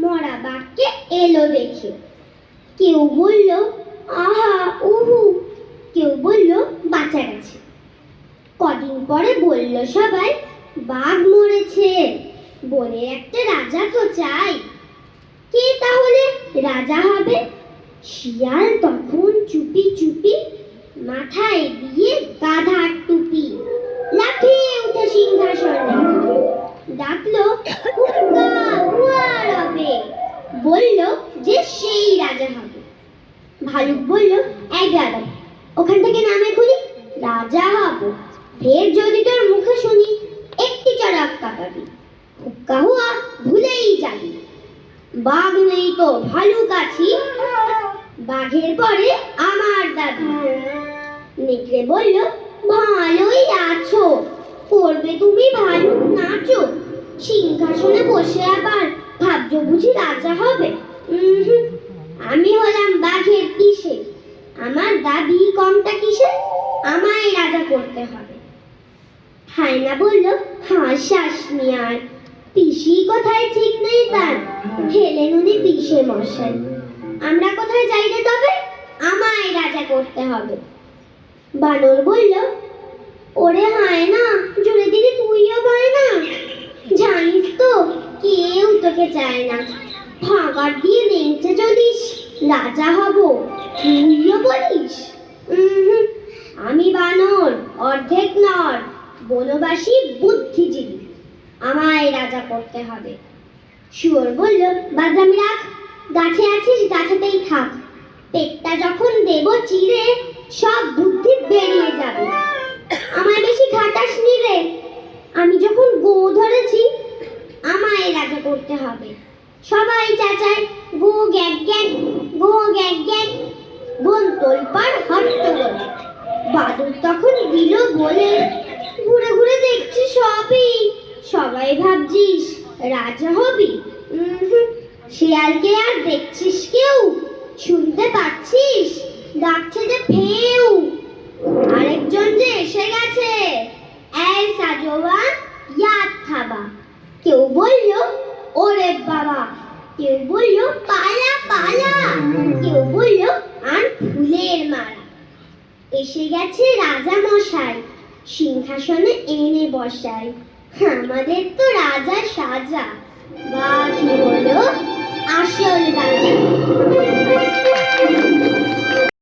মরা বাঘকে এলো দেখে। কেউ বলল আহা উহু, কেউ বলল বাঁচা গেছে। কদিন পরে বলল সবাই বাঘ মরেছে, বনে একটা রাজা তো চাই। কে তাহলে রাজা হবে? শিয়াল তখন চুপি চুপি মাথায় দিয়ে গাধার টুপি লাফিয়ে উঠে সিংহাসনে ডাকলো হুক্কা হুয়া রবে, বলল যে সেই রাজা হবে। ভালুক বলল এই গাধা, ওখান থেকে নাম এখনই, রাজা হব ফের যদি তোর মুখে শুনি একটি চড়াক কাটাবি, হুক্কা হুয়া ভুলেই যাবি। বাঘ নেই তো ভালুক আছি, বাঘের পরে আমার দাবি। নেকড়ে বলল ভালোই আছো, করবে তুমি ভালুক নাচো, সিংহাসনে বসে আবার ভাবছো বুঝি রাজা হবে? আমি হলাম বাঘের পিসে, আমার দাবি কমটা কিসে, আমায় রাজা করতে হবে। হায়না বলল হাসাস মিয়ার, পিসি কোথায় ঠিক নেই তার, হেলেন উনি পিসে মশাই। আমরা কোথায় যাই রে তবে, আমায় রাজা করতে হবে। বানর বলল ওরে হায়না, জুড়ে দিদি তুইও ভয় না, জানিস তো কেউ তোকে চায় না, ভাগার দিয়ে নেংচে চলিস, রাজা হব তুইও বলিস। আমি বানর অর্ধেক নর, বনবাসী বুদ্ধিজীবী, আমায় রাজা করতে হবে। শুয়োর বলল বাদামি রাখ, গাছে আছিস গাছেতেই থাক, পেটটা যখন দেব চিরে সব বুদ্ধি বেরিয়ে যাবে, আমায় বেশি খাটাস নি রে, আমি যখন গো ধরেছি আমায় রাজা করতে হবে। সবাই চাচায় গো গ্যাগ গ্যাগ, গো গ্যাগ গ্যাগ, বন তোলপাড় হট্টগোল। বাদুড় তখন দিল বলে ঘুরে ঘুরে দেখছি সবই, সবাই ভাবছিস রাজা হবি। শিয়ালকে আর দেখছিস কেউ, শুনতে পাচ্ছিস ডাকছে যে ফেউ, আরেকজন যে এসে গেছে ऐसा जवान याद थाबा। কেউ বলল ওরে বাবা, কেউ বলল পালা পালা, কেউ বলল আর ফুলের মালা। এসে গেছে রাজা মশাই, সিংহাসনে এনে বসাই, আমাদের তো রাজা সাজা, বাঘই হলো আসল রাজা।